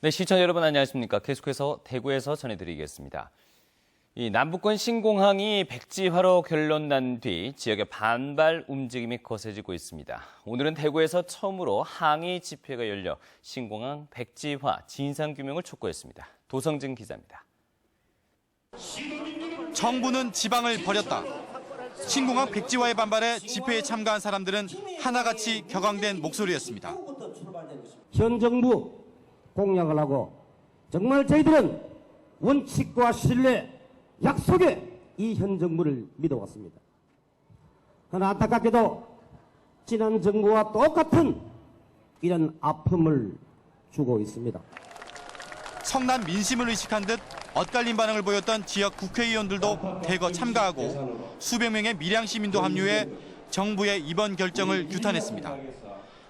네, 시청자 여러분 안녕하십니까. 계속해서 대구에서 전해드리겠습니다. 이 남북권 신공항이 백지화로 결론난 뒤 지역의 반발 움직임이 거세지고 있습니다. 오늘은 대구에서 처음으로 항의 집회가 열려 신공항 백지화 진상규명을 촉구했습니다. 도성진 기자입니다. 정부는 지방을 버렸다. 신공항 백지화에 반발해 집회에 참가한 사람들은 하나같이 격앙된 목소리였습니다. 현 정부 공약을 하고 정말 저희들은 원칙과 신뢰, 약속에 이 현 정부를 믿어왔습니다. 그러나 안타깝게도 지난 정부와 똑같은 이런 아픔을 주고 있습니다. 성남 민심을 의식한 듯 엇갈린 반응을 보였던 지역 국회의원들도 대거 참가하고 수백 명의 밀양 시민도 합류해 정부의 이번 결정을 규탄했습니다.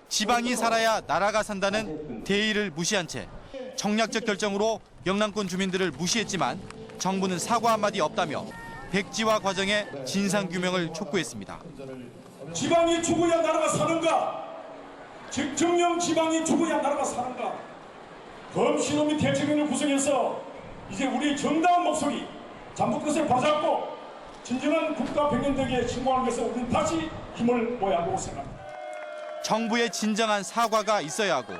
지방이 살아야 나라가 산다는 대의를 무시한 채 정략적 결정으로 영남권 주민들을 무시했지만 정부는 사과 한마디 없다며 백지화 과정의 진상규명을 촉구했습니다. 지방이 죽어야 나라가 사는가? 즉 정령 지방이 죽어야 나라가 사는가? 검시노 및 대책위를 구성해서 이제 우리 정당한 목소리 잠복 것을 바잡고 진정한 국가 백년대계에 신공하기 위해서 우리는 다시 힘을 모아야 한다고 생각합니다. 정부의 진정한 사과가 있어야 하고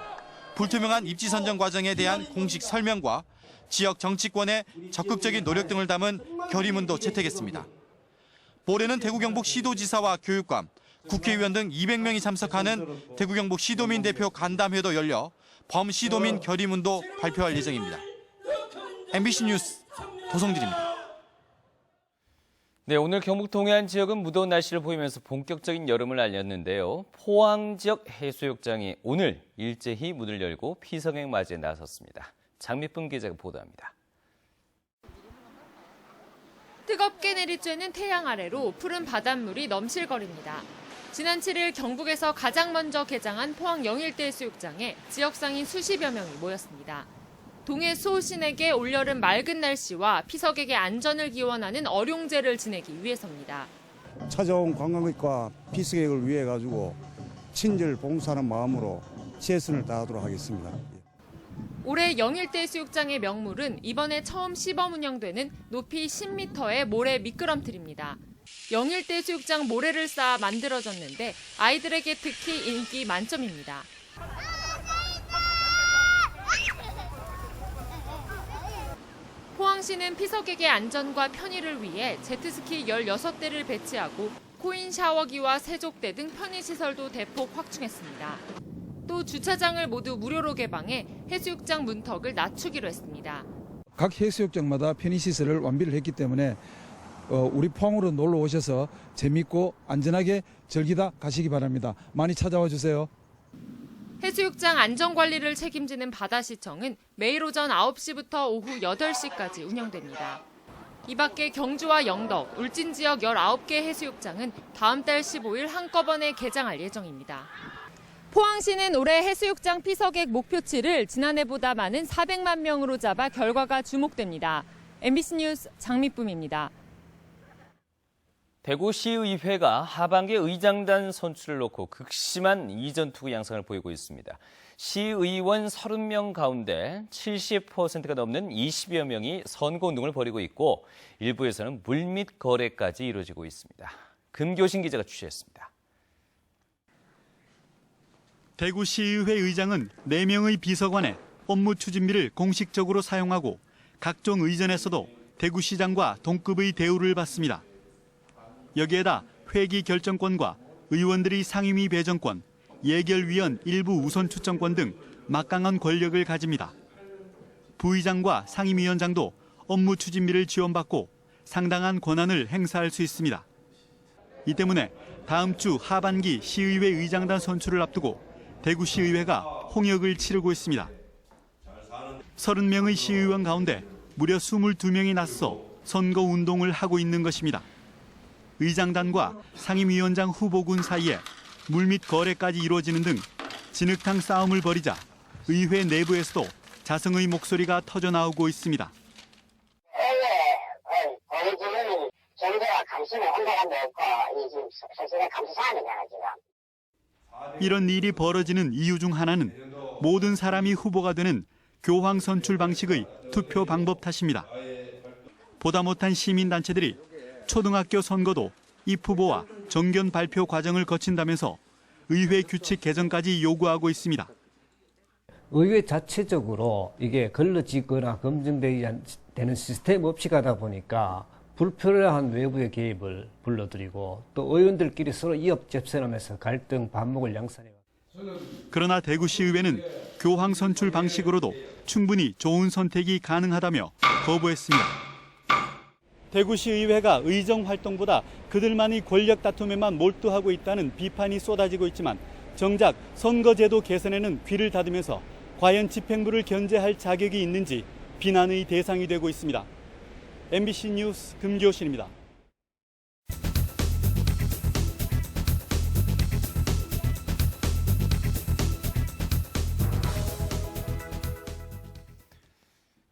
불투명한 입지 선정 과정에 대한 공식 설명과 지역 정치권의 적극적인 노력 등을 담은 결의문도 채택했습니다. 올해는 대구 경북 시도지사와 교육감, 국회의원 등 200명이 참석하는 대구 경북 시도민 대표 간담회도 열려 범시도민 결의문도 발표할 예정입니다. MBC 뉴스 도성진입니다. 네, 오늘 경북 동해안 지역은 무더운 날씨를 보이면서 본격적인 여름을 알렸는데요. 포항 지역 해수욕장이 오늘 일제히 문을 열고 피서객 맞이에 나섰습니다. 장미쁨 기자가 보도합니다. 뜨겁게 내리쬐는 태양 아래로 푸른 바닷물이 넘실거립니다. 지난 7일 경북에서 가장 먼저 개장한 포항 영일대 해수욕장에 지역 상인 수십여 명이 모였습니다. 동해 수호신에게 올여름 맑은 날씨와 피서객의 안전을 기원하는 어룡제를 지내기 위해서입니다. 찾아온 관광객과 피서객을 위해 가지고 친절 봉사하는 마음으로 최선을 다하도록 하겠습니다. 올해 영일대 해수욕장의 명물은 이번에 처음 시범 운영되는 높이 10m의 모래 미끄럼틀입니다. 영일대 해수욕장 모래를 쌓아 만들어졌는데 아이들에게 특히 인기 만점입니다. 포항시는 피서객의 안전과 편의를 위해 제트스키 16대를 배치하고 코인 샤워기와 세족대 등 편의시설도 대폭 확충했습니다. 또 주차장을 모두 무료로 개방해 해수욕장 문턱을 낮추기로 했습니다. 각 해수욕장마다 편의시설을 완비를 했기 때문에 우리 포항으로 놀러 오셔서 재밌고 안전하게 즐기다 가시기 바랍니다. 많이 찾아와 주세요. 해수욕장 안전관리를 책임지는 바다시청은 매일 오전 9시부터 오후 8시까지 운영됩니다. 이 밖에 경주와 영덕, 울진 지역 19개 해수욕장은 다음 달 15일 한꺼번에 개장할 예정입니다. 포항시는 올해 해수욕장 피서객 목표치를 지난해보다 많은 400만 명으로 잡아 결과가 주목됩니다. MBC 뉴스 장미쁨입니다. 대구시의회가 하반기 의장단 선출을 놓고 극심한 이전 투구 양상을 보이고 있습니다. 시의원 30명 가운데 70%가 넘는 20여 명이 선거운동을 벌이고 있고 일부에서는 물밑 거래까지 이루어지고 있습니다. 금교신 기자가 취재했습니다. 대구시의회 의장은 4명의 비서관에 업무 추진비를 공식적으로 사용하고 각종 의전에서도 대구시장과 동급의 대우를 받습니다. 여기에다 회기 결정권과 의원들의 상임위 배정권, 예결위원 일부 우선 추천권 등 막강한 권력을 가집니다. 부의장과 상임위원장도 업무 추진비를 지원받고 상당한 권한을 행사할 수 있습니다. 이 때문에 다음 주 하반기 시의회 의장단 선출을 앞두고 대구시의회가 홍역을 치르고 있습니다. 30명의 시의원 가운데 무려 22명이 나서 선거운동을 하고 있는 것입니다. 의장단과 상임위원장 후보군 사이에 물밑 거래까지 이루어지는 등 진흙탕 싸움을 벌이자 의회 내부에서도 자성의 목소리가 터져나오고 있습니다. 보여지는 정도와 감심을 온다는 데 없고 이 지금 솔직히 감시 사안이잖아 지금. 이런 일이 벌어지는 이유 중 하나는 모든 사람이 후보가 되는 교황 선출 방식의 투표 방법 탓입니다. 보다 못한 시민단체들이 초등학교 선거도 입 후보와 정견 발표 과정을 거친다면서 의회 규칙 개정까지 요구하고 있습니다. 의회 자체적으로 이게 걸러지거나 검증되는 시스템 없이 가다 보니까 불필요한 외부의 개입을 불러들이고 또 의원들끼리 서로 이업접선하면서 갈등 반목을 양산해요. 그러나 대구시의회는 교황 선출 방식으로도 충분히 좋은 선택이 가능하다며 거부했습니다. 대구시의회가 의정 활동보다 그들만의 권력 다툼에만 몰두하고 있다는 비판이 쏟아지고 있지만 정작 선거제도 개선에는 귀를 닫으면서 과연 집행부를 견제할 자격이 있는지 비난의 대상이 되고 있습니다. MBC 뉴스 금교신입니다.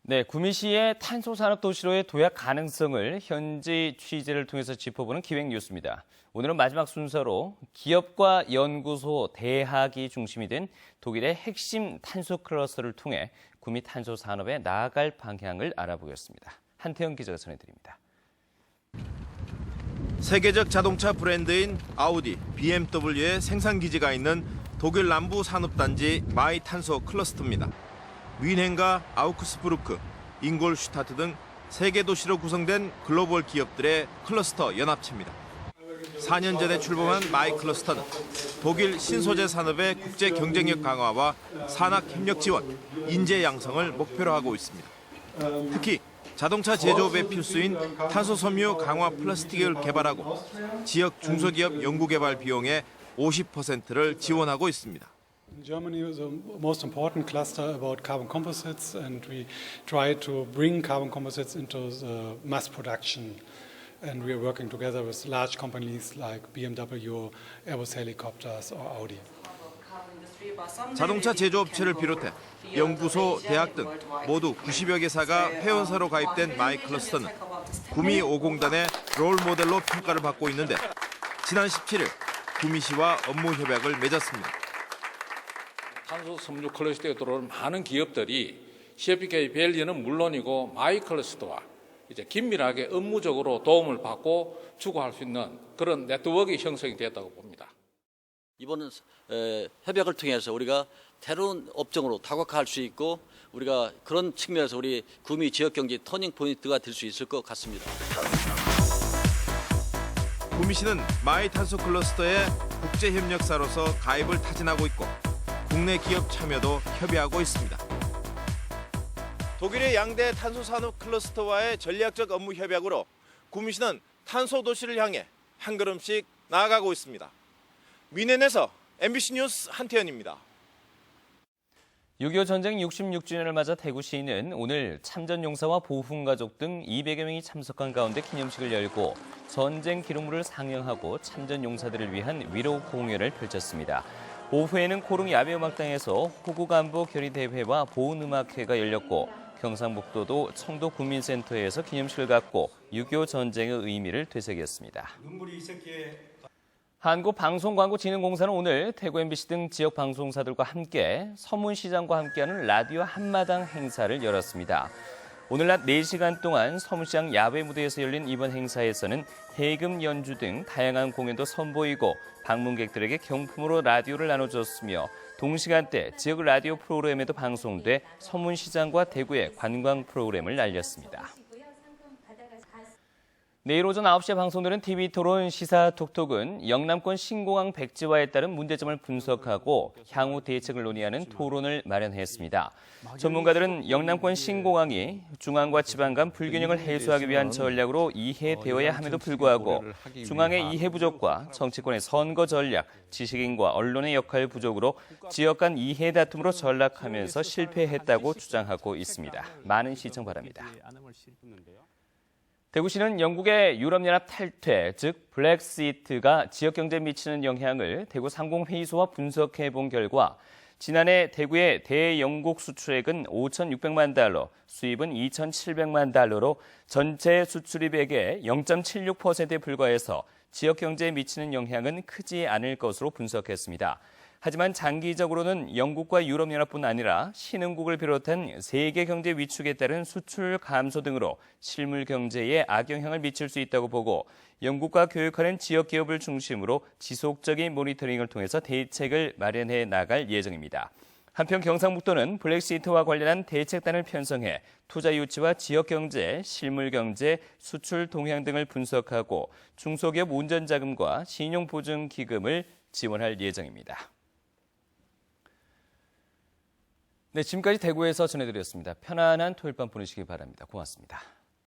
네, 구미시의 탄소산업도시로의 도약 가능성을 현지 취재를 통해서 짚어보는 기획뉴스입니다. 오늘은 마지막 순서로 기업과 연구소, 대학이 중심이 된 독일의 핵심 탄소 클러스터를 통해 구미 탄소 산업에 나아갈 방향을 알아보겠습니다. 한태영 기자가 전해드립니다. 세계적 자동차 브랜드인 아우디, BMW의 생산 기지가 있는 독일 남부 산업단지 마이 탄소 클러스터입니다. 뮌헨과 아우크스부르크, 잉골슈타트 등 세계 도시로 구성된 글로벌 기업들의 클러스터 연합체입니다. 4년 전에 출범한 마이 클러스터는 독일 신소재 산업의 국제 경쟁력 강화와 산학 협력 지원, 인재 양성을 목표로 하고 있습니다. 특히 자동차 제조업에 필수인 탄소 섬유 강화 플라스틱을 개발하고 지역 중소기업 연구개발 비용의 50%를 지원하고 있습니다. Germany is the most important cluster about carbon composites, and we try to bring carbon composites into the mass production. And we are working together with large companies like BMW, Airbus Helicopters, or Audi. 자동차 제조업체를 비롯해 연구소, 대학 등 모두 90여 개사가 회원사로 가입된 마이 클러스터는 구미 5공단의 롤 모델로 평가를 받고 있는데 지난 17일 구미시와 업무 협약을 맺었습니다. 탄소 섬유 클러스터에 들어오는 많은 기업들이 CFK 밸리는 물론이고 마이 클러스터와 이제 긴밀하게 업무적으로 도움을 받고 추구할 수 있는 그런 네트워크가 형성이 됐다고 봅니다. 이번 협약을 통해서 우리가 새로운 업종으로 다각화할 수 있고 우리가 그런 측면에서 우리 구미 지역 경제 터닝 포인트가 될 수 있을 것 같습니다. 구미시는 마이 탄소 클러스터의 국제 협력사로서 가입을 타진하고 있고 국내 기업 참여도 협의하고 있습니다. 독일의 양대 탄소 산업 클러스터와의 전략적 업무 협약으로 구미시는 탄소 도시를 향해 한 걸음씩 나아가고 있습니다. 뮌헨에서 MBC 뉴스 한태현입니다. 6.25 전쟁 66주년을 맞아 대구시는 오늘 참전용사와 보훈가족 등 200여 명이 참석한 가운데 기념식을 열고 전쟁 기록물을 상영하고 참전용사들을 위한 위로 공연을 펼쳤습니다. 오후에는 코릉 야외음악당에서 호구간부 결의대회와 보훈음악회가 열렸고 경상북도도 청도 국민센터에서 기념식을 갖고 6.25 전쟁의 의미를 되새겼습니다. 한국방송광고진흥공사는 오늘 대구 MBC 등 지역 방송사들과 함께 서문시장과 함께하는 라디오 한마당 행사를 열었습니다. 오늘 낮 4시간 동안 서문시장 야외 무대에서 열린 이번 행사에서는 해금 연주 등 다양한 공연도 선보이고 방문객들에게 경품으로 라디오를 나눠줬으며 동시간대 지역 라디오 프로그램에도 방송돼 서문시장과 대구의 관광 프로그램을 알렸습니다. 내일 오전 9시에 방송되는 TV토론 시사톡톡은 영남권 신공항 백지화에 따른 문제점을 분석하고 향후 대책을 논의하는 토론을 마련했습니다. 전문가들은 영남권 신공항이 중앙과 지방 간 불균형을 해소하기 위한 전략으로 이해되어야 함에도 불구하고 중앙의 이해 부족과 정치권의 선거 전략, 지식인과 언론의 역할 부족으로 지역 간 이해 다툼으로 전락하면서 실패했다고 주장하고 있습니다. 많은 시청 바랍니다. 대구시는 영국의 유럽연합 탈퇴, 즉 브렉시트가 지역 경제에 미치는 영향을 대구 상공회의소와 분석해 본 결과 지난해 대구의 대영국 수출액은 5,600만 달러, 수입은 2,700만 달러로 전체 수출입액의 0.76%에 불과해서 지역 경제에 미치는 영향은 크지 않을 것으로 분석했습니다. 하지만 장기적으로는 영국과 유럽연합뿐 아니라 신흥국을 비롯한 세계 경제 위축에 따른 수출 감소 등으로 실물 경제에 악영향을 미칠 수 있다고 보고 영국과 교역하는 지역 기업을 중심으로 지속적인 모니터링을 통해서 대책을 마련해 나갈 예정입니다. 한편 경상북도는 블랙시트와 관련한 대책단을 편성해 투자 유치와 지역 경제, 실물 경제, 수출 동향 등을 분석하고 중소기업 운전자금과 신용보증기금을 지원할 예정입니다. 네, 지금까지 대구에서 전해드렸습니다. 편안한 토요일 밤 보내시기 바랍니다. 고맙습니다.